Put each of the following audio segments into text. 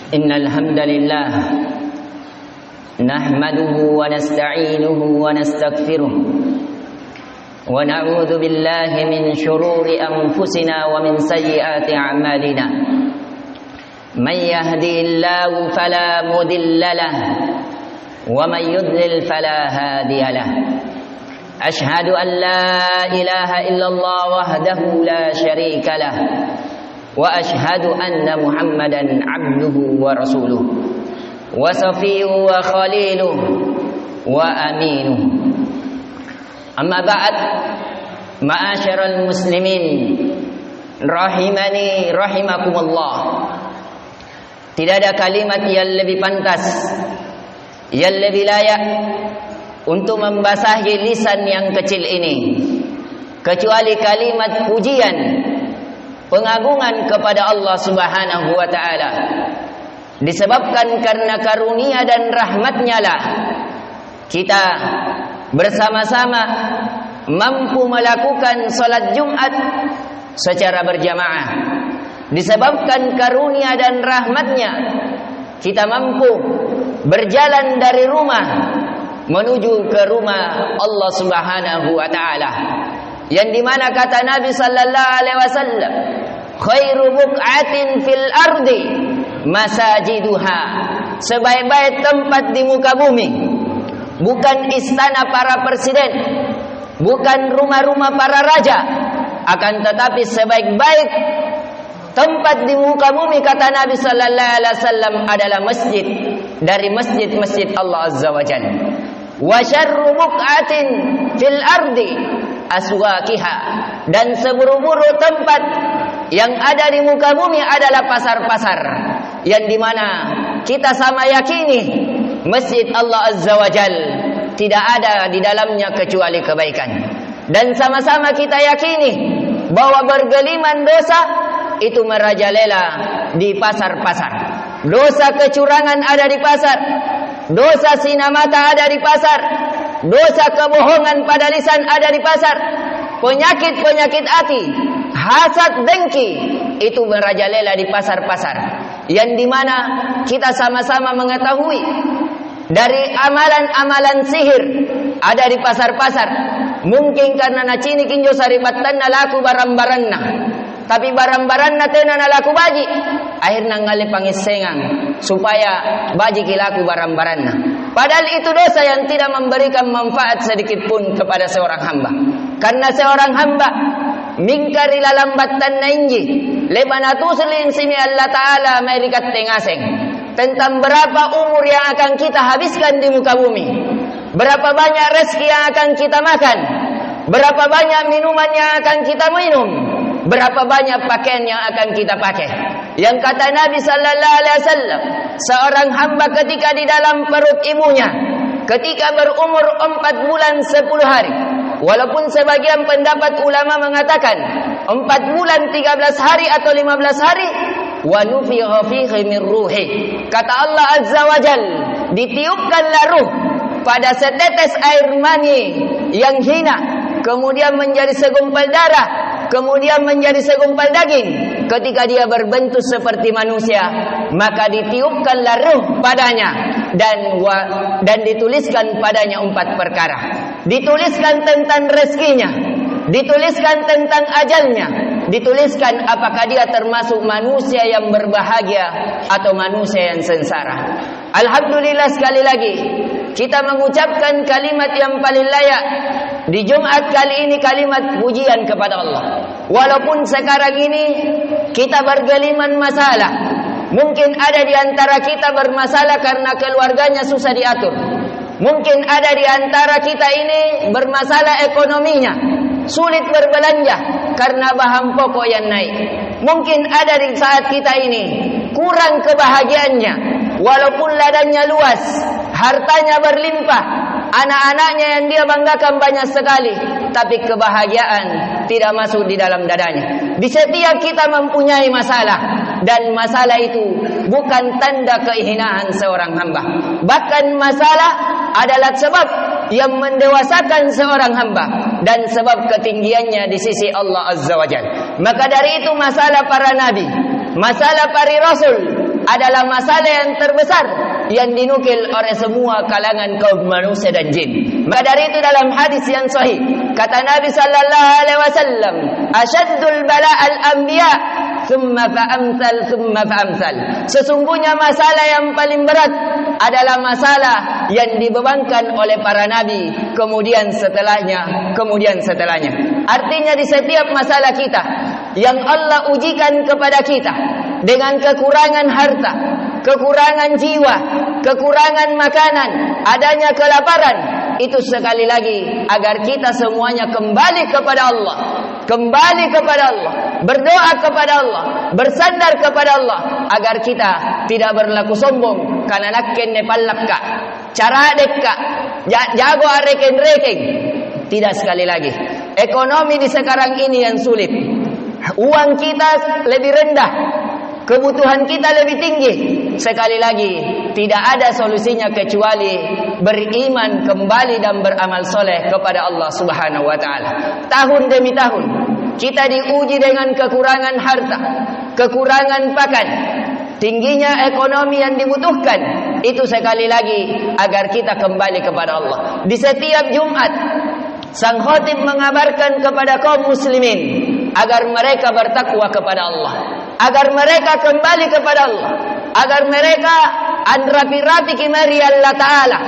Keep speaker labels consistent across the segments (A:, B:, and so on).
A: إن الحمد لله نحمده ونستعينه ونستغفره ونعوذ بالله من شرور أنفسنا ومن سيئات أعمالنا من يهدي الله فلا مضل له ومن يضلل فلا هادي له أشهد أن لا إله إلا الله وحده لا شريك له وأشهد أن محمدا عبده ورسوله وصفيه وخليله وأمينه أما بعد معاشر المسلمين rahimani rahimakumullah. Tidak ada kalimat yang lebih pantas, yang lebih layak untuk membasahi lisan yang kecil ini kecuali kalimat pujian, pengagungan kepada Allah Subhanahu wa taala. Disebabkan karena karunia dan rahmat-Nya lah kita bersama-sama mampu melakukan salat Jumat secara berjamaah. Disebabkan karunia dan rahmat-Nya kita mampu berjalan dari rumah menuju ke rumah Allah Subhanahu wa taala, yang dimana kata Nabi sallallahu alaihi wasallam, khairu buq'atin fil ardi masajiduha. Sebaik-baik tempat di muka bumi bukan istana para presiden, bukan rumah-rumah para raja, akan tetapi sebaik-baik tempat di muka bumi kata Nabi sallallahu alaihi wasallam adalah masjid dari masjid-masjid Allah Azza wa Jalla. Wa syarru buq'atin fil ardi aswaqiha. Dan seburuk-buruk tempat yang ada di muka bumi adalah pasar-pasar, yang dimana kita sama yakini masjid Allah Azza wa Jal tidak ada di dalamnya kecuali kebaikan. Dan sama-sama kita yakini bahwa bergeliman dosa itu merajalela di pasar-pasar. Dosa kecurangan ada di pasar, dosa sina mata ada di pasar, dosa kebohongan pada lisan ada di pasar, penyakit-penyakit hati, hasad, dengki itu merajalela di pasar-pasar, yang dimana kita sama-sama mengetahui dari amalan-amalan sihir ada di pasar-pasar. Mungkin karena nacini kinjo saribatanna laku barang-baranna, tapi barang-baranna tena na laku baji, akhirnya ngale pangisengang supaya baji kilaku barang-baranna. Padahal itu dosa yang tidak memberikan manfaat sedikit pun kepada seorang hamba. Karena seorang hamba mingkari lalambatan nainji lebanatuslin simi Allah Ta'ala merikat tengaseng tentang berapa umur yang akan kita habiskan di muka bumi, berapa banyak rezeki yang akan kita makan, berapa banyak minuman yang akan kita minum, berapa banyak pakaian yang akan kita pakai. Yang kata Nabi sallallahu alaihi wasallam, seorang hamba ketika di dalam perut ibunya, ketika berumur 4 bulan 10 hari, walaupun sebagian pendapat ulama mengatakan 4 bulan 13 hari atau 15 hari, wa nufikha fihi min ruhi. Kata Allah Azza wa Jal, ditiupkanlah ruh pada setetes air mani yang hina, kemudian menjadi segumpal darah, kemudian menjadi segumpal daging. Ketika dia berbentuk seperti manusia, maka ditiupkanlah ruh padanya dan dituliskan padanya 4 perkara. Dituliskan tentang rezekinya, dituliskan tentang ajalnya, dituliskan apakah dia termasuk manusia yang berbahagia atau manusia yang sengsara. Alhamdulillah, sekali lagi kita mengucapkan kalimat yang paling layak di Jumat kali ini, kalimat pujian kepada Allah. Walaupun sekarang ini kita bergeliman masalah, mungkin ada di antara kita bermasalah karena keluarganya susah diatur, mungkin ada di antara kita ini bermasalah ekonominya, sulit berbelanja karena bahan pokok yang naik, mungkin ada di saat kita ini kurang kebahagiaannya, walaupun ladangnya luas, hartanya berlimpah, anak-anaknya yang dia banggakan banyak sekali, tapi kebahagiaan tidak masuk di dalam dadanya. Di setiap kita mempunyai masalah, dan masalah itu bukan tanda kehinaan seorang hamba. Bahkan masalah adalah sebab yang mendewasakan seorang hamba dan sebab ketinggiannya di sisi Allah Azza wa Jalla. Maka dari itu masalah para nabi, masalah para rasul adalah masalah yang terbesar yang dinukil oleh semua kalangan kaum manusia dan jin. Maka dari itu dalam hadis yang sahih kata Nabi sallallahu alaihi wasallam, "Asyaddul bala'al anbiya, thumma fa'amsal." Sesungguhnya masalah yang paling berat adalah masalah yang dibebankan oleh para nabi, kemudian setelahnya. Artinya di setiap masalah kita yang Allah ujikan kepada kita dengan kekurangan harta, kekurangan jiwa, kekurangan makanan, adanya kelaparan, itu sekali lagi agar kita semuanya kembali kepada Allah, berdoa kepada Allah, bersandar kepada Allah, agar kita tidak berlaku sombong karena nakken ne pallakka, cara dekka, jago areken-reken. Tidak, sekali lagi, ekonomi di sekarang ini yang sulit, uang kita lebih rendah, kebutuhan kita lebih tinggi. Sekali lagi, tidak ada solusinya kecuali beriman kembali dan beramal soleh kepada Allah Subhanahu wa ta'ala. Tahun demi tahun kita diuji dengan kekurangan harta, kekurangan pakan, tingginya ekonomi yang dibutuhkan. Itu sekali lagi agar kita kembali kepada Allah. Di setiap Jumat sang khatib mengabarkan kepada kaum muslimin agar mereka bertakwa kepada Allah, agar mereka kembali kepada Allah, agar mereka anrapi-rapi kimari Allah Ta'ala,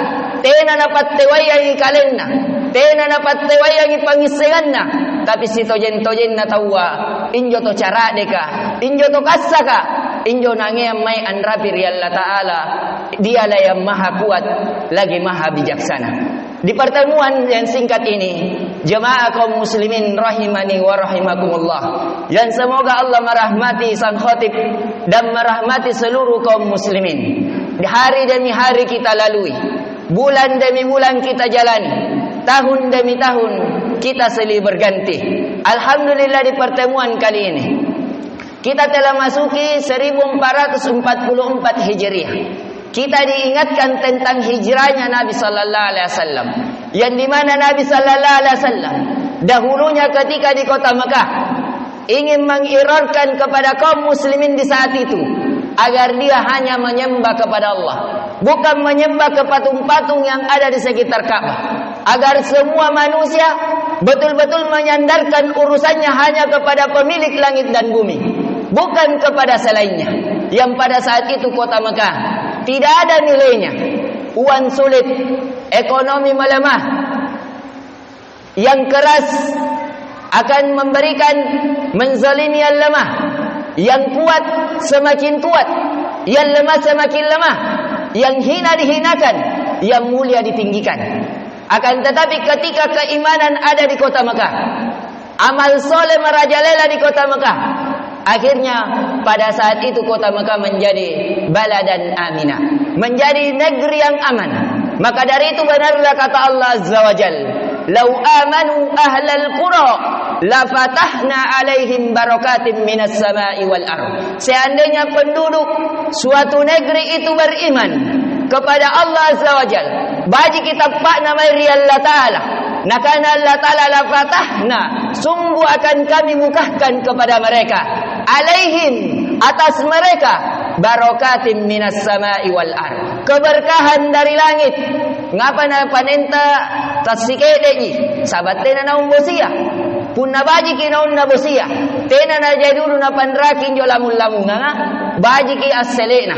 A: tena napat tewayangi kalenna, tena napat tewayangi pangisenganna, tapi si tojen-tojen na tawa, injo to cara deka, injo to kasaka, injo nangeam mai anrapi Allah Ta'ala, dialah yang maha kuat lagi maha bijaksana. Di pertemuan yang singkat ini, jemaah kaum muslimin rahimani wa rahimakumullah, dan semoga Allah merahmati sang khatib dan merahmati seluruh kaum muslimin. Di hari demi hari kita lalui, bulan demi bulan kita jalani, tahun demi tahun kita silih berganti. Alhamdulillah di pertemuan kali ini kita telah masuki 1444 Hijriah. Kita diingatkan tentang hijrahnya Nabi sallallahu alaihi wasallam, yang dimana Nabi sallallahu alaihi wasallam dahulunya ketika di kota Mekah ingin mengirarkan kepada kaum muslimin di saat itu agar dia hanya menyembah kepada Allah, bukan menyembah ke patung-patung yang ada di sekitar Ka'bah, agar semua manusia betul-betul menyandarkan urusannya hanya kepada pemilik langit dan bumi, bukan kepada selainnya. Yang pada saat itu kota Mekah tidak ada nilainya, uang sulit, ekonomi melemah, yang keras akan memberikan menzalimi yang lemah, yang kuat semakin kuat, yang lemah semakin lemah, yang hina dihinakan, yang mulia ditinggikan. Akan tetapi ketika keimanan ada di kota Mekah, amal soleh merajalela di kota Mekah, akhirnya pada saat itu kota Mekah menjadi baladan aminah, menjadi negeri yang aman. Maka dari itu benarlah kata Allah Azza wa Jalla, "Lau amanu ahlal qura la fatahna alaihim barakatim minas sama'i wal ardh." Seandainya penduduk suatu negeri itu beriman kepada Allah Azza wa Jalla, bagi kita pak nama Allah Ta'ala, nakana Allah Ta'ala la fatahna, sungguh akan kami bukakan kepada mereka, alaihim, atas mereka, barakatim minas sama'i wal ardh, keberkahan dari langit. Ngapa na panenta tasikedeji sabat tena na umbosia punna baji ki naun na bosia tena na jadulu na pandraki njo lamun-lamun nga baji ki aselena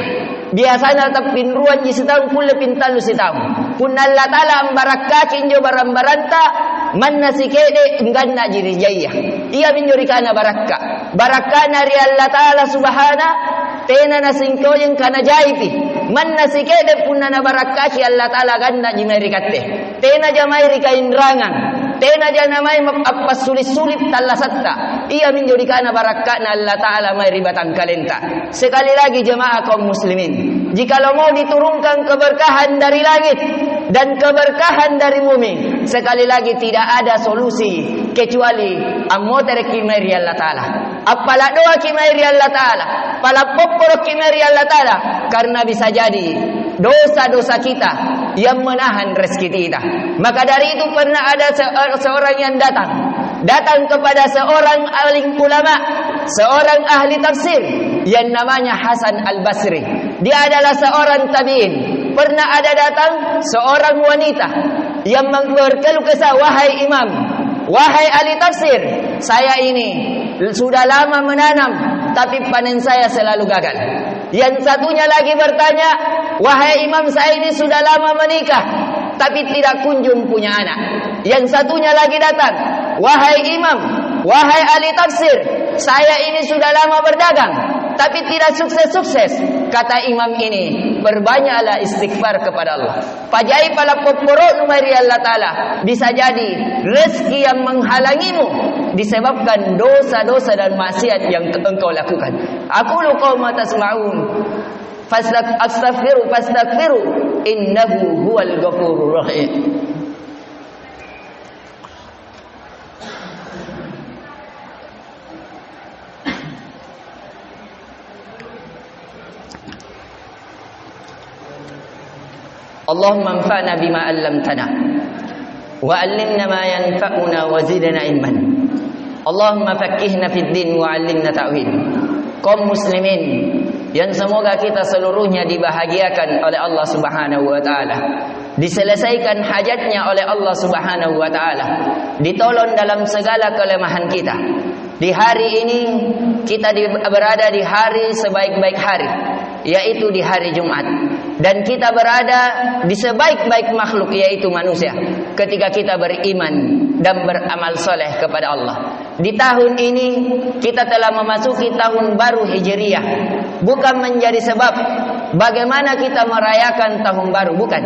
A: biasanya tapin ruan ji setahun pula pintalu setahun punna Allah Ta'ala ambarakaki njo barambaranta manna sikede nganna jiri jaya iya minyorikana barakka nari Allah Ta'ala subhana tena na singkoyen kana jaipi manna sikede punna na barakaki Allah Ta'ala ganna jimerikatte tena jamairi kaindrangan tena janamai appas sulit-sulit talasatta iya minjodikana barakana Allah Ta'ala mai ribatan kalenta. Sekali lagi jemaah kaum muslimin, jikalau mau diturunkan keberkahan dari langit dan keberkahan dari bumi, sekali lagi tidak ada solusi kecuali ammotere kimari Allah Ta'ala, appala doa kimari Allah Ta'ala, pala poporo kimari Allah Ta'ala, karena bisa jadi dosa-dosa kita yang menahan rezeki kita. Maka dari itu pernah ada seorang yang datang kepada seorang alim ulama, seorang ahli tafsir, yang namanya Hasan Al-Basri. Dia adalah seorang tabi'in. Pernah ada datang seorang wanita yang berkeluh kesah, "Wahai imam, wahai ahli tafsir, saya ini sudah lama menanam, tapi panen saya selalu gagal." Yang satunya lagi bertanya, "Wahai imam, saya ini sudah lama menikah, tapi tidak kunjung punya anak." Yang satunya lagi datang, "Wahai imam, wahai ahli tafsir, saya ini sudah lama berdagang, tapi tidak sukses-sukses." Kata imam ini, "Perbanyaklah istighfar kepada Allah. Pajai pala poporo numari Allah Ta'ala. Bisa jadi rezeki yang menghalangimu disebabkan dosa-dosa dan maksiat yang engkau lakukan." Aku qauma tasma'un fastaghfiru innahu huwal ghafurur rahim. Allahumma anfa'na bima 'allamtana wa 'allimna ma yanfa'una wa zidna ilman. Allahumma faqqihna fid din wa 'allimna ta'wil. Kaum muslimin yang semoga kita seluruhnya dibahagiakan oleh Allah Subhanahu wa taala, diselesaikan hajatnya oleh Allah Subhanahu wa taala, ditolong dalam segala kelemahan kita. Di hari ini kita berada di hari sebaik-baik hari, yaitu di hari Jumat. Dan kita berada di sebaik-baik makhluk, yaitu manusia, ketika kita beriman dan beramal soleh kepada Allah. Di tahun ini kita telah memasuki tahun baru Hijriyah. Bukan menjadi sebab bagaimana kita merayakan tahun baru, bukan.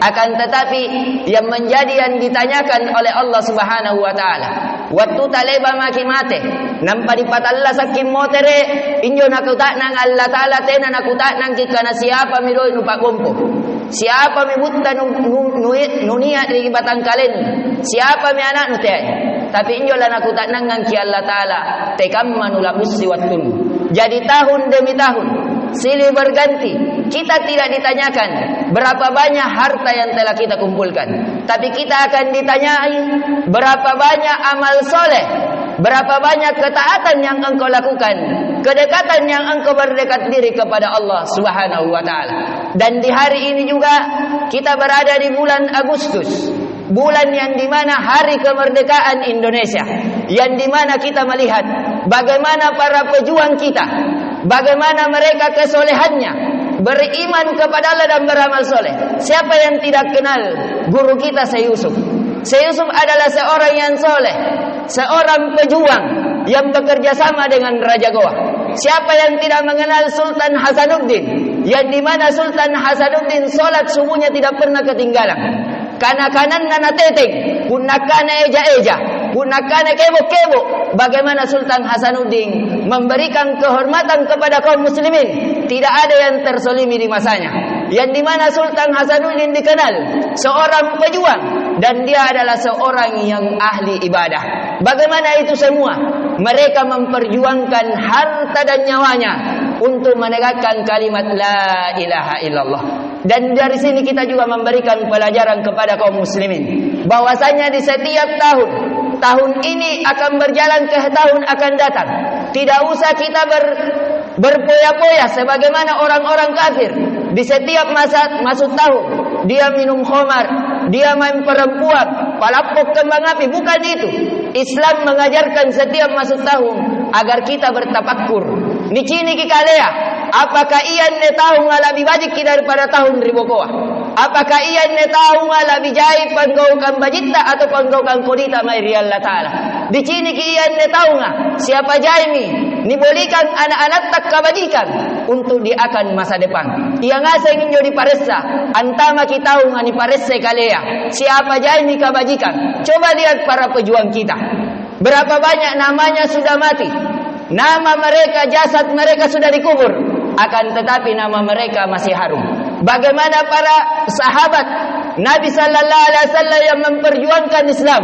A: Akan tetapi yang menjadi yang ditanyakan oleh Allah Subhanahu wa taala, "Waktu taleba maki mate nampa di patalla saking motere injo nakutak nang Allah taala tena nakutak nang kikana siapa midoi nu pagompo, siapa mi butta nunia di batang kalen, siapa mi anak nu teh, tapi injo la nakutak nang ki Allah taala tekam manula ussi wattun." Jadi tahun demi tahun silih berganti, kita tidak ditanyakan berapa banyak harta yang telah kita kumpulkan, tapi kita akan ditanyai berapa banyak amal soleh, berapa banyak ketaatan yang engkau lakukan, kedekatan yang engkau berdekat diri kepada Allah Subhanahu wa taala. Dan di hari ini juga kita berada di bulan Agustus, bulan yang dimana hari kemerdekaan Indonesia, yang dimana kita melihat bagaimana para pejuang kita, bagaimana mereka kesolehannya, beriman kepada Allah dan beramal soleh. Siapa yang tidak kenal guru kita Syekh Yusuf? Syekh Yusuf adalah seorang yang soleh, seorang pejuang yang bekerja sama dengan Raja Goa. Siapa yang tidak mengenal Sultan Hasanuddin, yang dimana Sultan Hasanuddin solat subuhnya tidak pernah ketinggalan. Kanan-kanan nana teteng, punakana eja-eja, punakana kebo-kebo. Bagaimana Sultan Hasanuddin memberikan kehormatan kepada kaum muslimin, tidak ada yang tersolimi di masanya. Yang dimana Sultan Hasanuddin dikenal seorang pejuang, dan dia adalah seorang yang ahli ibadah. Bagaimana itu semua? Mereka memperjuangkan harta dan nyawanya untuk menegakkan kalimat la ilaha illallah. Dan dari sini kita juga memberikan pelajaran kepada kaum muslimin bahwasanya di setiap tahun ini akan berjalan ke tahun akan datang. Tidak usah kita berpoya-poya sebagaimana orang-orang kafir. Di setiap masa masuk tahun dia minum khamar, dia main perempuan, palapok kembang api. Bukan itu. Islam mengajarkan setiap masuk tahun agar kita bertafakkur. Nicini kikalea, apakah iyan ne tahu lebih baik daripada tahun ribokoa? Apakah iyan ne tahu lebih jahit panggaukan bajita atau panggaukan kodita mairi Allah Ta'ala? Dicini ki iyan ne tahu siapa jaimi nibolikan anak-anak tak kebajikan untuk dia akan masa depan. Ia ngaseng injo di paressa, antama kita tahu ngani paressa kalea. Siapa jaimi kebajikan? Coba lihat para pejuang kita. Berapa banyak namanya sudah mati. Nama mereka, jasad mereka sudah dikubur, akan tetapi nama mereka masih harum. Bagaimana para sahabat Nabi sallallahu alaihi wasallam yang memperjuangkan Islam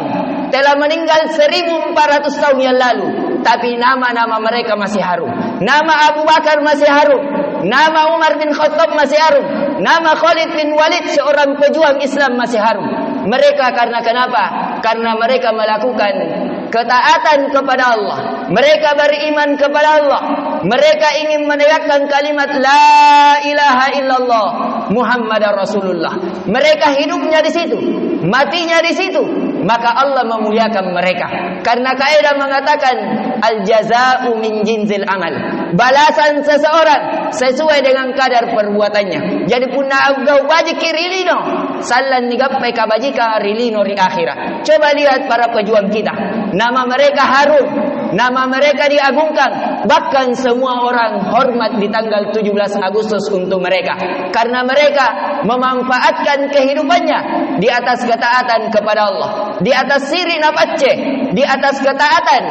A: telah meninggal 1400 tahun yang lalu, tapi nama-nama mereka masih harum. Nama Abu Bakar masih harum, nama Umar bin Khattab masih harum, nama Khalid bin Walid seorang pejuang Islam masih harum. Mereka karena kenapa? Karena mereka melakukan ketaatan kepada Allah, Mereka beriman kepada Allah. Mereka ingin menegakkan kalimat La ilaha illallah Muhammadar Rasulullah. Mereka hidupnya di situ, matinya di situ. Maka Allah memuliakan mereka. Karena kaidah mengatakan al-jaza'u min jinsil amal. Balasan seseorang sesuai dengan kadar perbuatannya. Jadi punna agau baji kirilino sallan ni gappai kabajika rilino ri akhirat. Coba lihat para pejuang kita. Nama mereka harum, nama mereka diagungkan. Bahkan semua orang hormat di tanggal 17 Agustus untuk mereka. Karena mereka memanfaatkan kehidupannya di atas ketaatan kepada Allah, di atas siri napacce, di atas ketaatan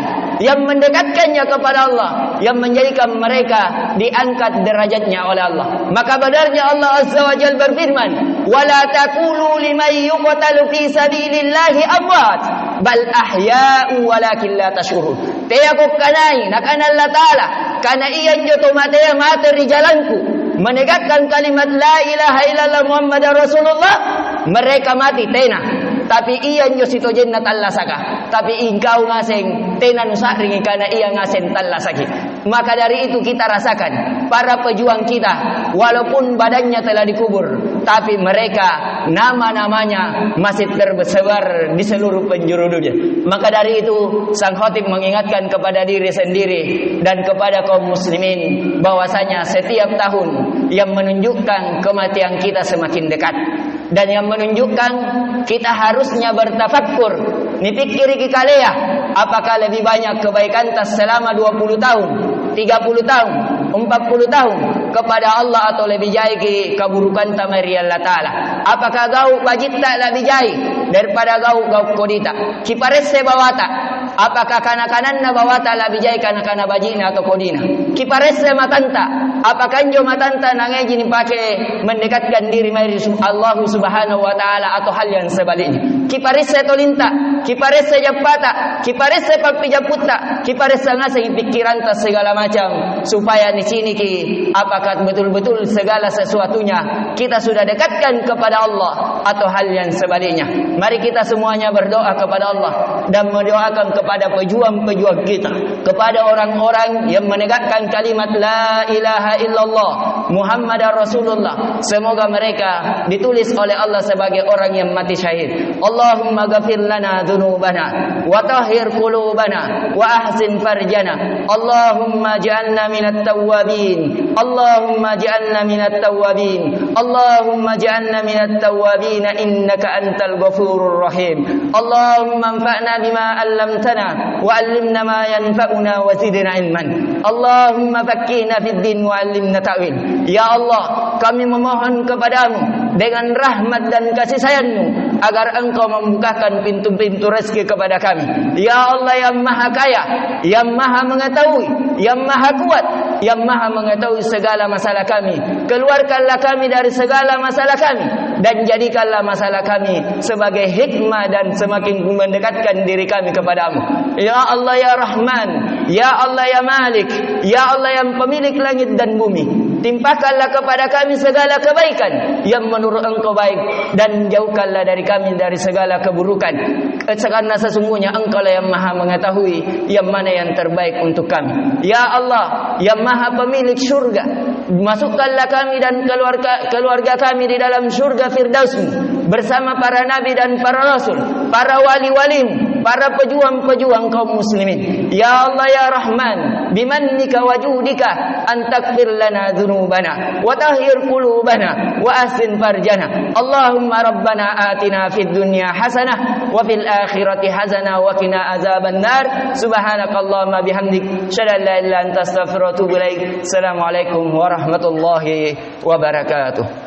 A: yang mendekatkannya kepada Allah, yang menjadikan mereka diangkat derajatnya oleh Allah. Maka benarnya Allah Azza wa Jalla berfirman, "Wala taqulu liman yuqtalu fi sabilillahi amwat, bal ahya'u walakin la tashurun." Tiako kanai nakana Allah Taala, karena iyan joto mate di jalanku, menegakkan kalimat la ilaha illallah Muhammadar Rasulullah, mereka mati tena. Tapi iyan jo sito jennat Allah saka. Tapi engkau ngaseng tena nusaring karena ia ngaseng Allah saki. Maka dari itu kita rasakan para pejuang kita, walaupun badannya telah dikubur, tapi mereka nama-namanya masih tersebar di seluruh penjuru dunia. Maka dari itu sang khatib mengingatkan kepada diri sendiri dan kepada kaum muslimin bahwasanya setiap tahun yang menunjukkan kematian kita semakin dekat, dan yang menunjukkan kita harusnya bertafakkur, nipikir kikalea, apakah lebih banyak kebaikan tas selama 20 tahun, 30 tahun, 40 tahun kepada Allah, atau lebih jai ki keburukan tamari Allah Ta'ala. Apakah gau bajita lebih jai daripada gau kodita? Kiparese bawata, apakah kanak-kananna bawata lebih jai kanak-kana bajina atau kodina? Kiparese matanta, apakah njo matanta nangeji pakai mendekatkan diri mari Allah Subhanahu wa Ta'ala atau hal yang sebaliknya? Kiparese tolinta, kiparese japata, kiparese papijaputta, kiparese ngasih pikiran tas segala macam, supaya di sini ki apakah betul-betul segala sesuatunya kita sudah dekatkan kepada Allah atau hal yang sebaliknya. Mari kita semuanya berdoa kepada Allah dan mendoakan kepada pejuang-pejuang kita, kepada orang-orang yang menegakkan kalimat la ilaha illallah Muhammadar Rasulullah. Semoga mereka ditulis oleh Allah sebagai orang yang mati syahid. Allahumma ghafir lana dzunubana wa tahhir qulubana wa ahsin farjana. Allahumma ja'alna minat tawwabin. Allahumma ja'alna minat tawwabin. Allahumma ja'alna minat tawwabin innaka antal ghafurur rahim. Allahumma anfa'na bima 'allamtana wa 'allimna ma yanfa'una wa zidna ilman. Allahumma faqqihna fid din wa 'allimna ta'wil. Ya Allah, kami memohon kepadamu dengan rahmat dan kasih sayang-Mu agar Engkau membukakan pintu-pintu rezeki kepada kami. Ya Allah yang Maha Kaya, yang Maha Mengetahui, yang Maha Kuat, yang Maha Mengetahui segala masalah kami. Keluarkanlah kami dari segala masalah kami dan jadikanlah masalah kami sebagai hikmah dan semakin mendekatkan diri kami kepadamu. Ya Allah ya Rahman, ya Allah ya Malik, ya Allah yang pemilik langit dan bumi. Timpakanlah kepada kami segala kebaikan yang menurut Engkau baik, dan jauhkanlah dari kami dari segala keburukan, karena sesungguhnya Engkaulah yang Maha Mengetahui yang mana yang terbaik untuk kami. Ya Allah yang Maha Pemilik surga, masukkanlah kami dan keluarga kami di dalam surga Firdaus-Mu bersama para nabi dan para rasul, para wali-wali-Mu, para pejuang-pejuang kaum muslimin. Ya Allah ya Rahman, bimannika wa judika an takfir lana dzunubana wa tahhir qulubana wa ahsin farjana. Allahumma rabbana atina fid dunya hasanah wa fil akhirati hasanah wa qina azaban nar. Subhanakallahumma bihamdik, syada la ilaha illa anta astaghfiruka wa atubu ilaik. Assalamualaikum warahmatullahi wabarakatuh.